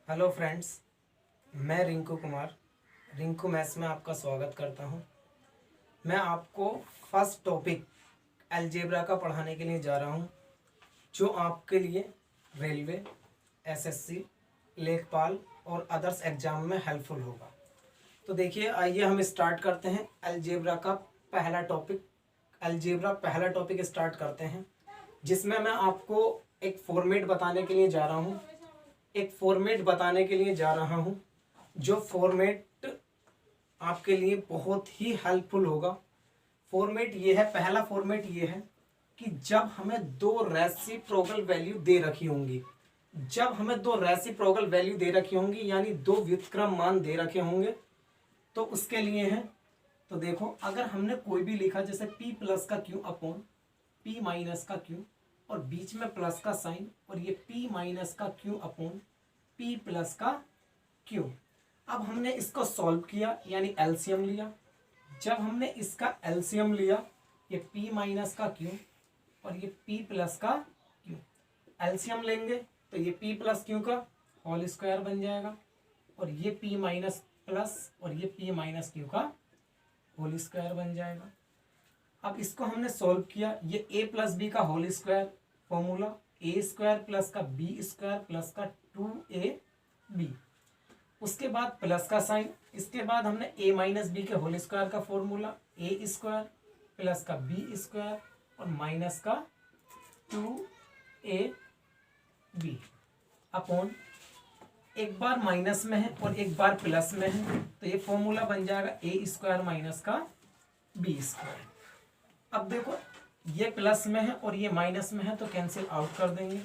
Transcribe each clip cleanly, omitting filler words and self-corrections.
Hello friends, मैं Rinku Kumar Rinku maths में आपका स्वागत करता हूं। मैं आपको फर्स्ट टॉपिक अलजेब्रा का पढ़ाने के लिए जा रहा हूं, जो आपके लिए रेलवे, एसएससी, लेखपाल और अदर्स एग्जाम में हेल्पफुल होगा। तो देखिए, आइए हम स्टार्ट करते हैं अलजेब्रा का पहला टॉपिक। अलजेब्रा पहला टॉपिक स्टार्ट करते हैं, जिसमें मैं आपको एक फॉर्मेट बताने के लिए जा रहा हूँ। जो फॉर्मेट आपके लिए बहुत ही हेल्पफुल होगा। फॉर्मेट ये है, पहला फॉर्मेट ये है कि जब हमें दो रेसिप्रोकल वैल्यू दे रखी होंगी, यानी दो व्युत्क्रम मान दे रखे होंगे, तो उसके लिए है। तो देखो, अगर हमने कोई भी लिखा जैसे p प्लस का q अपॉन p माइनस का q और बीच में प्लस का साइन, और ये p माइनस का q अपॉन p प्लस का q। अब हमने इसको सॉल्व किया, यानी एलसीएम लिया। जब हमने इसका एलसीएम लिया, ये p माइनस का q और ये p प्लस का q, एलसीएम लेंगे तो ये p प्लस q का होल स्क्वायर बन जाएगा, और ये p माइनस प्लस और ये p माइनस q का होल स्क्वायर बन जाएगा। अब इसको हमने सॉल्व किया, ये a प्लस b का whole square, formula a square plus का b स्क्वायर प्लस का 2ab, उसके बाद प्लस का साइन। इसके बाद हमने a माइनस बी के होल स्क्वायर का फॉर्मूला a स्क्वायर प्लस का b स्क्वायर और माइनस का 2ab अपॉन, एक बार माइनस में है और एक बार प्लस में है, तो ये फॉर्मूला बन जाएगा a स्क्वायर माइनस का b स्क्वायर। अब देखो, ये प्लस में है और ये माइनस में है, तो कैंसिल आउट कर देंगे।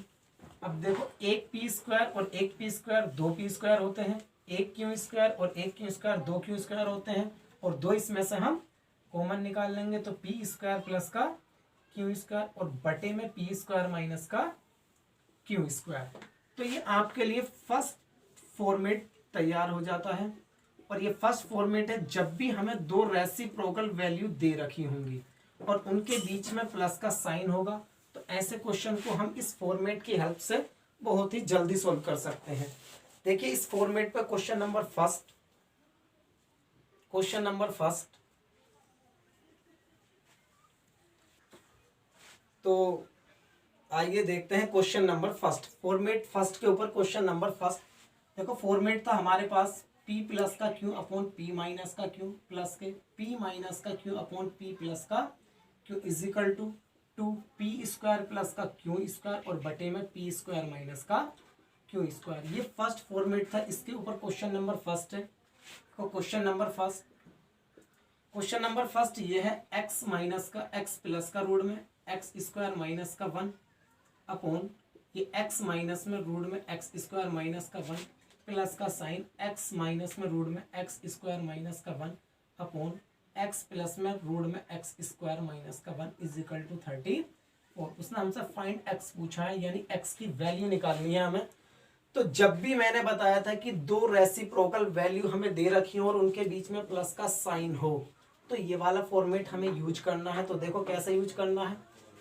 अब देखो, एक पी स्क्वायर और एक पी स्क्वायर दो पी स्क्वायर होते हैं, एक क्यू स्क्वायर और एक क्यू स्क्वायर दो क्यू स्क्वायर होते हैं, और दो इसमें से हम कॉमन निकाल लेंगे, तो पी स्क्वायर प्लस का क्यू स्क्वायर और बटे में पी स्क्वायर माइनस का क्यू स्क्वायर। तो ये आपके लिए फर्स्ट फॉर्मेट तैयार हो जाता है। और ये फर्स्ट फॉर्मेट है जब भी हमें दो रेसिप्रोकल वैल्यू दे रखी होंगी और उनके बीच में प्लस का साइन होगा, तो ऐसे क्वेश्चन को हम इस फॉर्मेट की हेल्प से बहुत ही जल्दी सॉल्व कर सकते हैं। देखिए, इस फॉर्मेट पर क्वेश्चन नंबर फर्स्ट, तो आइए देखते हैं question number first. Format first के ऊपर क्वेश्चन नंबर फर्स्ट। देखो, फॉर्मेट था हमारे पास p प्लस का q अपॉन p माइनस का q प्लस के p माइनस का q अपॉन p प्लस का q is equal to 2p square plus का q स्क्वायर और बटे में p स्क्वायर माइनस का q स्क्वायर। ये फर्स्ट फॉर्मेट था, इसके ऊपर क्वेश्चन नंबर फर्स्ट है। तो क्वेश्चन नंबर फर्स्ट ये है, x माइनस का x प्लस का रूट में x स्क्वायर माइनस का 1 अपॉन ये x माइनस में रूट में x स्क्वायर माइनस का 1 प्लस का साइन x माइनस में रूट में x स्क्वायर माइनस का 1 अपॉन x प्लस में रूट में x स्क्वायर माइनस का 1 इज इक्वल टू 34। उसने हमसे फाइंड x पूछा है, यानी x की वैल्यू निकालनी है हमें। तो जब भी मैंने बताया था कि दो रेसिप्रोकल वैल्यू हमें दे रखी हो और उनके बीच में प्लस का साइन हो, तो ये वाला फॉर्मेट हमें यूज करना है। तो देखो कैसे यूज करना है।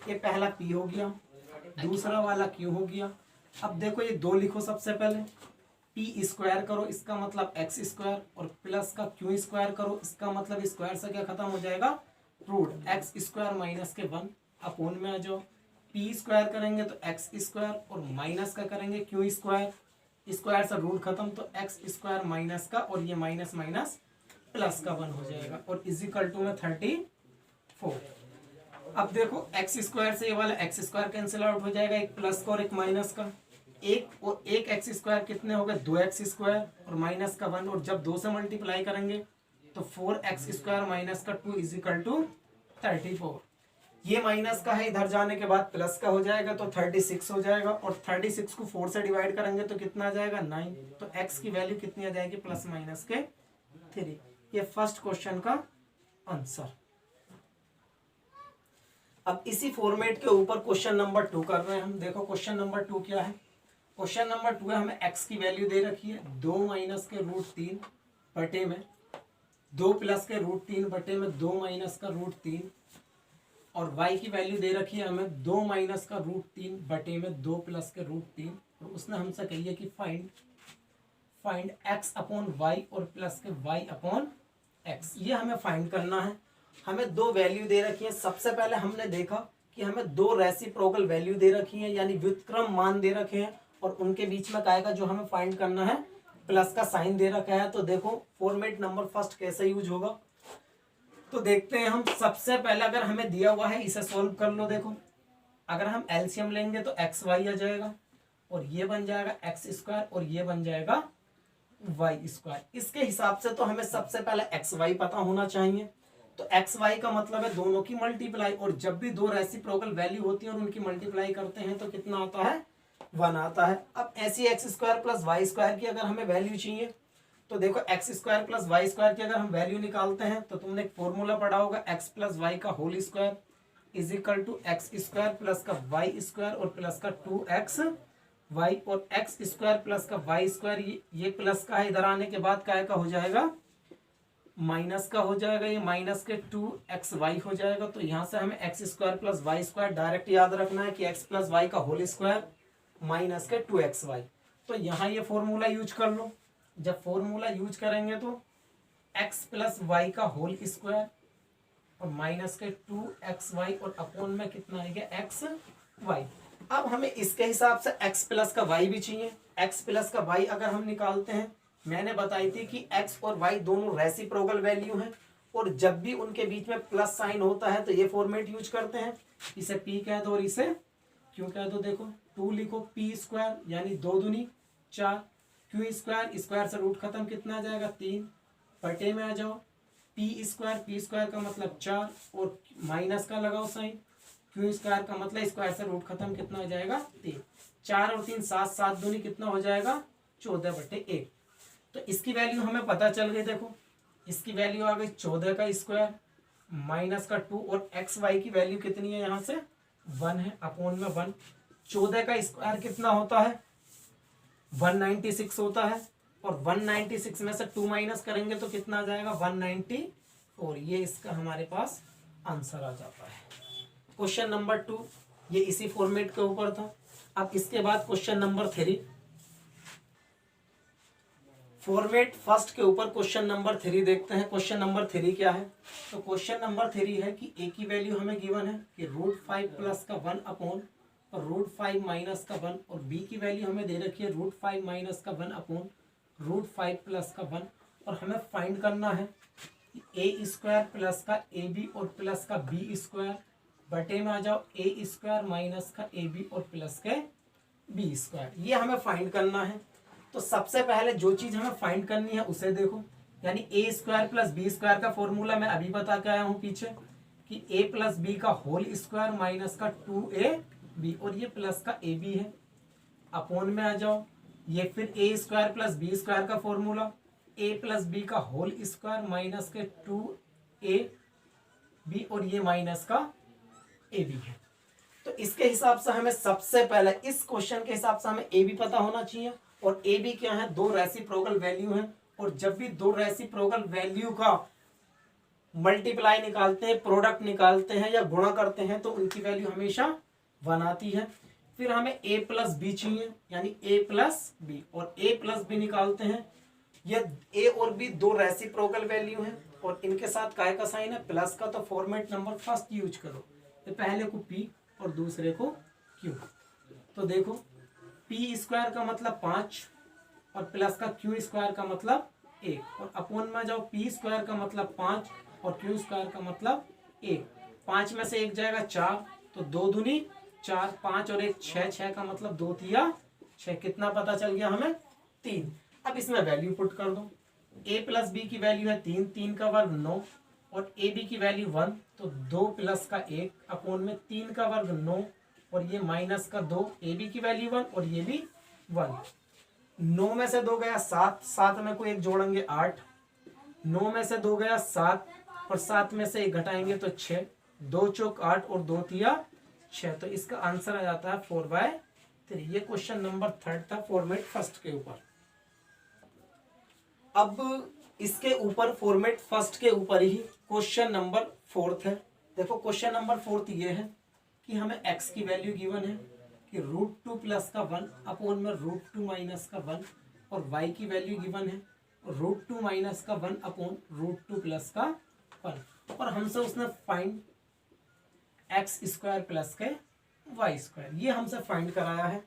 ये पहला p हो गया, दूसरा वाला q हो गया। अब देखो, ये दो लिखो, सबसे पहले p स्क्वायर करो, इसका मतलब x स्क्वायर, और प्लस का q स्क्वायर करो, इसका मतलब स्क्वायर से क्या खत्म हो जाएगा, रूट x स्क्वायर माइनस के 1 अपोन में आ जाओ। p स्क्वायर करेंगे तो x स्क्वायर और माइनस का करेंगे q स्क्वायर, स्क्वायर से रूट खत्म, तो x स्क्वायर माइनस का और ये माइनस माइनस प्लस का 1 हो जाएगा, और इज इक्वल टू में 34। अब देखो, x स्क्वायर से ये वाला x स्क्वायर कैंसिल आउट हो जाएगा, एक प्लस का और एक माइनस का, एक एक्स स्क्वायर कितने हो गए, 2x स्क्वायर और माइनस का 1, और जब 2 से मल्टीप्लाई करेंगे तो 4x स्क्वायर माइनस का 2 इज इक्वल टू 34। ये माइनस का है, इधर जाने के बाद प्लस का हो जाएगा तो 36 हो जाएगा, और 36 को 4 से डिवाइड करेंगे तो कितना आ जाएगा, 9। तो x की वैल्यू कितनी आ जाएगी, प्लस माइनस के 3। ये फर्स्ट क्वेश्चन का आंसर। अब इसी फॉर्मेट के ऊपर क्वेश्चन नंबर 2 कर रहे हैं हम। देखो, क्वेश्चन नंबर 2 क्या है। क्वेश्चन नंबर 2 है, हमें x की वैल्यू दे रखी है 2 माइनस के रूट 3 बटे में 2 प्लस के रूट 3 बटे में 2 माइनस का रूट 3, और y की वैल्यू दे रखी है हमें 2 माइनस का रूट 3 बटे में 2 प्लस के रूट 3, और उसने हमसे कही है कि find find x upon Y और प्लस के y अपॉन x, ये हमें फाइंड करना है। हमें दो वैल्यू दे रखी है। सबसे पहले हमने देखा कि हमें दो रेसिप्रोकल वैल्यू दे रखी है, यानी व्युत्क्रम मान दे रखे हैं, और उनके बीच में क्या आएगा जो हमें फाइंड करना है, प्लस का साइन दे रखा है। तो देखो फॉर्मेट नंबर फर्स्ट कैसे यूज होगा, तो देखते हैं हम। सबसे पहले अगर हमें दिया हुआ है इसे सोल्व कर लो। देखो अगर हम एलसीएम लेंगे तो एक्स वाई आ जाएगा, और ये बन जाएगा एक्स स्क्वायर, और ये बन जाएगा वाई स्क्वायर। इसके हिसाब से तो हमें सबसे पहले एक्स वाई पता होना चाहिए। तो एक्स वाई का मतलब है दोनों की मल्टीप्लाई, और जब भी दो रेसिप्रोकल वैल्यू होती है और उनकी मल्टीप्लाई करते हैं तो कितना आता है, 1 आता है। अब ऐसी X square plus Y square की अगर हमें वैल्यू चाहिए, तो देखो X square plus Y square की अगर हम वैल्यू निकालते हैं तो तुमने एक फॉर्मूला पढ़ा होगा, एक्स प्लस वाई का whole square is equal to X square plus का वाई स्क्वायर और प्लस का 2x वाई, और एक्स स्क्वायर प्लस का वाई स्क्वायर, ये प्लस का है, इधर आने के बाद काय का हो जाएगा, माइनस का हो जाएगा, ये माइनस के 2xy हो जाएगा। तो यहाँ से हमें X square plus Y square direct याद रखना है कि एक्स प्लस वाई का होल स्क्वायर माइनस के 2xy। तो यहाँ ये फॉर्मूला यूज कर लो। जब फॉर्मूला यूज करेंगे तो एक्स प्लस वाई का होल स्क्वायर और माइनस के 2xy और अपॉन में कितना आएगा एक्स वाई। अब हमें इसके हिसाब से x प्लस का y भी चाहिए। x प्लस का y अगर हम निकालते हैं, मैंने बताई थी कि x और y दोनों रेसिप्रोकल वैल्यू हैं, और जब भी उनके बीच में प्लस साइन होता है तो ये फॉर्मेट यूज करते हैं। इसे p कह दो और इसे q कह दो। देखो 2 लिखो, p स्क्वायर यानी 2 दूनी 4, q स्क्वायर, स्क्वायर से रूट खत्म, कितना आ जाएगा 3, बटे में आ जाओ p स्क्वायर का मतलब 4 और माइनस का लगाओ साइन, क्यू स्क्वायर का मतलब स्क्वायर से रूट खत्म, कितना हो जाएगा 3, 4 और 3 7, 7 दूनी कितना हो जाएगा 14/1। तो इसकी वैल्यू हमें पता चल गई। देखो इसकी वैल्यू आ गई 14 का स्क्वायर माइनस का 2, और एक्स वाई की वैल्यू कितनी है, यहाँ से 1 है, अपॉन में 1। 14 का स्क्वायर कितना होता है, 196 होता है, और 196 में से 2 माइनस करेंगे तो कितना आ जाएगा 190, और ये इसका हमारे पास आंसर आ जाता है। क्वेश्चन नंबर 2 ये इसी फॉर्मेट के ऊपर था। अब इसके बाद क्वेश्चन नंबर 3, फॉर्मेट फर्स्ट के ऊपर क्वेश्चन नंबर 3 देखते हैं। क्वेश्चन नंबर 3 क्या है, तो क्वेश्चन नंबर 3 है कि a की वैल्यू हमें गिवन है कि √5 प्लस का 1 अपॉन और √5 माइनस का 1, और b की वैल्यू हमें दे रखी है √5 माइनस का 1 अपॉन √5 प्लस का 1, और हमें फाइंड करना है a स्क्वायर प्लस का ab और प्लस का b स्क्वायर, बटे में आ जाओ a स्क्वायर माइनस का ab और प्लस के b स्क्वायर, ये हमें फाइंड करना है। तो सबसे पहले जो चीज हमें फाइंड करनी है उसे देखो, यानी a square plus b square का फॉर्मूला मैं अभी बता के आया हूं पीछे कि a प्लस b का होल स्क्वायर माइनस का 2ab, और ये प्लस का ab है, अपॉन में आ जाओ। ये फिर a square plus b square का फॉर्मूला a प्लस b का होल स्क्वायर माइनस के 2ab, और ये माइनस का ab है। तो इसके हिसाब से हमें सबसे पहले इस क्वेश्चन के हिसाब से हमें ab पता होना चाहिए, और ab क्या है, दो रेसिप्रोकल वैल्यू हैं, और जब भी दो रेसिप्रोकल वैल्यू का मल्टीप्लाई निकालते हैं, प्रोडक्ट निकालते हैं या गुणा करते हैं, तो उनकी वैल्यू हमेशा 1 आती है। फिर हमें a प्लस बी चाहिए, यानी a प्लस बी, और a प्लस बी निकालते हैं। ये a और b दो रेसिप्रोकल वैल्यू हैं, और इनके साथ काय का साइन है, प्लस का, तो फॉर्मेट नंबर फर्स्ट यूज करो। तो पहले को p और दूसरे को q। तो देखो p स्क्वायर का मतलब 5 और प्लस का q स्क्वायर का मतलब 1, और अपॉन में जाओ p स्क्वायर का मतलब 5 और q स्क्वायर का मतलब 1। 5 में से 1 जाएगा 4, तो 2 दूनी 4, 5 और 1 6, 6 का मतलब 2 तिया 6, कितना पता चल गया हमें 3। अब इसमें वैल्यू पुट कर दो, a प्लस b की वैल्यू है 3, 3 का वर्ग 9, और ab की वैल्यू 1, तो 2 प्लस का 1 अपॉन में 3 का वर्ग 9, और ये माइनस का 2, ab की वैल्यू 1 और ये भी 1। 9 में से 2 गया 7, 7 में को 1 जोड़ेंगे 8, 9 में से 2 गया 7 और 7 में से 1 घटाएंगे तो 6, 2 चौक 8 और 2 तिया 6, तो इसका आंसर आ जाता है 4/3। ये क्वेश्चन नंबर 3 था फॉर्मेट फर्स्ट के ऊपर। अब इसके ऊपर फॉर्मेट फर्स्ट के ऊपर ही क्वेश्चन नंबर 4 है। देखो क्वेश्चन नंबर 4 ये है कि हमें x की वैल्यू गिवन है कि √2 प्लस का 1 अपॉन में √2 माइनस का 1, और y की वैल्यू गिवन है √2 माइनस का 1 अपॉन √2 प्लस का 1 और हमसे उसने फाइंड एक्स स्क्वायर प्लस के वाई स्क्वायर ये हमसे फाइंड कराया है।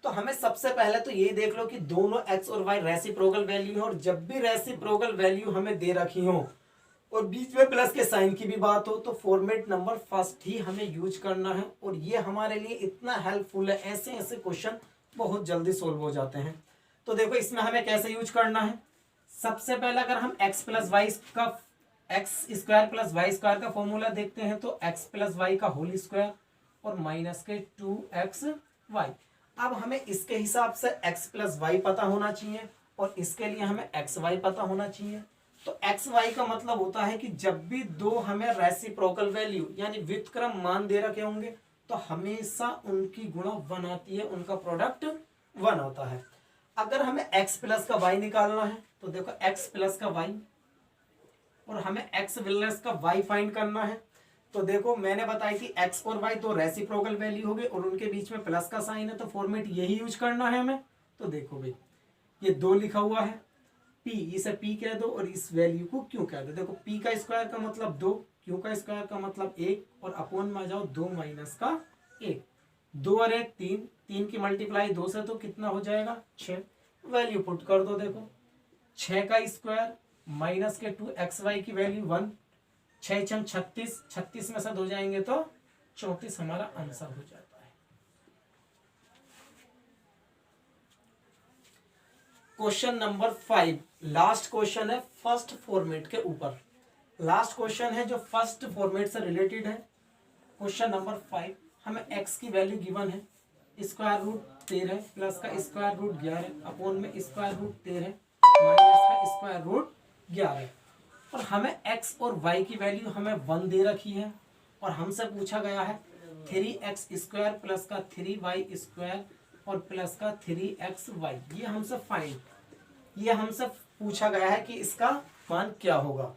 तो हमें सबसे पहले तो ये देख लो कि दोनों x और y रेसिप्रोकल वैल्यू है और जब भी रेसिप्रोकल वैल्यू हमें दे रखी हो और बीच में प्लस के साइन की भी बात हो तो फॉर्मेट नंबर फर्स्ट ही हमें यूज करना है और ये हमारे लिए इतना हेल्पफुल है। ऐसे ऐसे क्वेश्चन बहुत जल्दी सोल्व हो जाते हैं। तो देखो इसमें हमें कैसे यूज करना है। सबसे पहले अगर हम x प्लस वाई का X square plus Y square का फॉर्मूला देखते हैं तो x प्लस वाई का होल स्क्वायर और माइनस के 2xy। अब हमें इसके हिसाब से x प्लस वाई पता होना चाहिए और इसके लिए हमें xy पता होना चाहिए। तो xy का मतलब होता है कि जब भी दो हमें रेसिप्रोकल वैल्यू यानी व्युत्क्रम मान दे रखे होंगे तो हमेशा उनकी गुणा 1 आती है, उनका प्रोडक्ट 1 होता है। अगर हमें x प्लस का y निकालना है तो देखो x प्लस का y और हमें x प्लस का y फाइंड करना है। तो देखो मैंने बताई थी x और y तो रेसिप्रोकल वैल्यू हो गई और उनके बीच में प्लस का साइन है तो फॉर्मेट यही यूज करना है हमें। तो देखो भाई ये 2 लिखा हुआ है p, इसे p कह दो और इस वैल्यू को q कह दो। देखो p का स्क्वायर का मतलब 2, q का स्क्वायर का मतलब 1 और अपॉन में आ जाओ 2 माइनस का 1। 2 और 1 3, 3 की मल्टीप्लाई 2 से तो कितना हो जाएगा 6। वैल्यू पुट कर दो। देखो 6 का स्क्वायर माइनस के 2xy की वैल्यू 1, 6 छंग 36, 36 में से 2 जाएंगे तो 34 हमारा आंसर हो जाता है। क्वेश्चन नंबर 5 लास्ट क्वेश्चन है फर्स्ट फॉर्मेट के ऊपर। लास्ट क्वेश्चन है जो फर्स्ट फॉर्मेट से रिलेटेड है। क्वेश्चन नंबर 5 हमें x की वैल्यू गिवन है स्क्वायर रूट 13 प्लस का स्क्वायर रूट 11 अपॉन में स्क्वायर रूट 13 माइनस का स्क्वायर रूट 11 और हमें x और y की वैल्यू हमें 1 दे रखी है और हमसे पूछा गया है 3x स्क्वायर प्लस का 3y स्क्वायर और प्लस का 3xy। ये हमसे पूछा गया है कि इसका मान क्या होगा।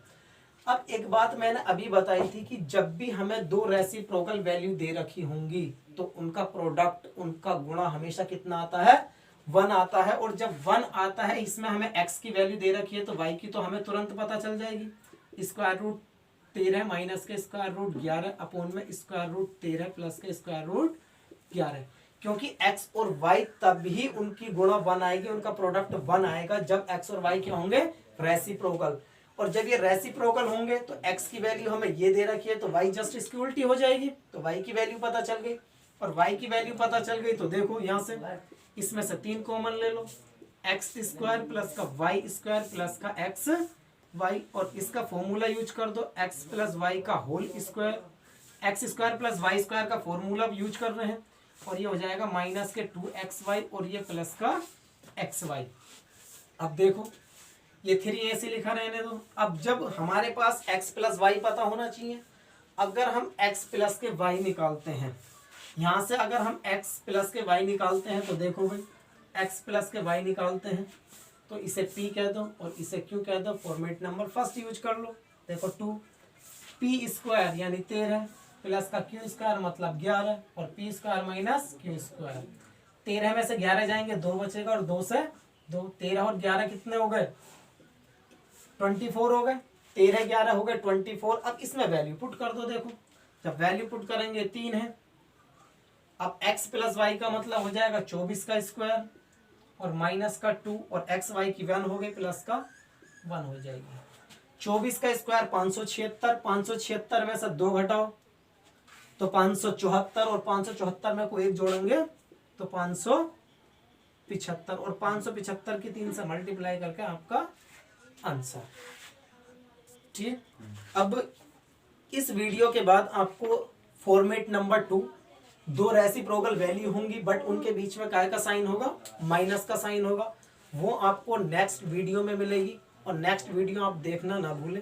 अब एक बात मैंने अभी बताई थी कि जब भी हमें दो रेसिप्रोकल वैल्यू दे रखी होंगी तो उनका प्रोडक्ट, उनका गुणा हमेशा कितना आता है 1 आता है। और जब 1 आता है इसमें हमें x की वैल्यू दे रखी है तो y की तो हमें तुरंत पता चल जाएगी। स्क्वायर रूट 13 माइनस के स्क्वायर रूट 11 अपॉन में स्क्वायर रूट 13 प्लस के स्क्वायर रूट 11, क्योंकि x और y तभी उनकी गुणा 1 आएगी, उनका प्रोडक्ट 1 आएगा जब x और y क्या होंगे रेसिप्रोकल। और जब ये रेसिप्रोकल होंगे तो x की वैल्यू हमें ये दे रखी है तो y जस्ट इसकी उल्टी हो जाएगी। तो y की वैल्यू पता चल गई और y की वैल्यू पता चल गई तो देखो यहाँ से इसमें से 3 कॉमन ले लो, एक्स स्क्वायर प्लस का वाई स्क्वायर प्लस का एक्स वाई और इसका फॉर्मूला यूज कर दो एक्स प्लस वाई का whole square, X square plus Y square का फॉर्मूला यूज कर रहे हैं और ये हो जाएगा माइनस के 2xy और ये प्लस का xy। अब देखो ये 3 ऐसे लिखा रहने दो। अब जब हमारे पास x प्लस वाई पता होना चाहिए, अगर हम x प्लस के y निकालते हैं यहाँ से, अगर हम x प्लस के y निकालते हैं तो देखो भाई x प्लस के y निकालते हैं तो इसे p कह दो और इसे q कह दो। फॉर्मेट नंबर फर्स्ट यूज कर लो। देखो 2p स्क्वायर यानी 13 प्लस का q स्क्वायर मतलब 11 और p square minus q square. 13 में से 11 जाएंगे 2 बचेगा और 2 से 2, 13 और 11 कितने हो गए 24 हो गए। 13 11 हो गए 24। अब इसमें वैल्यू पुट कर दो। देखो जब वैल्यू पुट करेंगे 3 है। अब x प्लस वाई का मतलब हो जाएगा 24 का स्क्वायर और माइनस का 2 और एक्स वाई की 1 हो गई प्लस का 1 हो जाएगी। 24 का स्क्वायर 576, 576 में से 2 घटाओ तो 574 और 574 में को 1 जोड़ेंगे तो 575 और 575 की 3 से मल्टीप्लाई करके आपका आंसर। ठीक, अब इस वीडियो के बाद आपको फॉर्मेट नंबर 2 दो रेसिप्रोकल वैल्यू होंगी बट उनके बीच में काय का साइन होगा माइनस का साइन होगा, वो आपको नेक्स्ट वीडियो में मिलेगी और नेक्स्ट वीडियो आप देखना ना भूलें।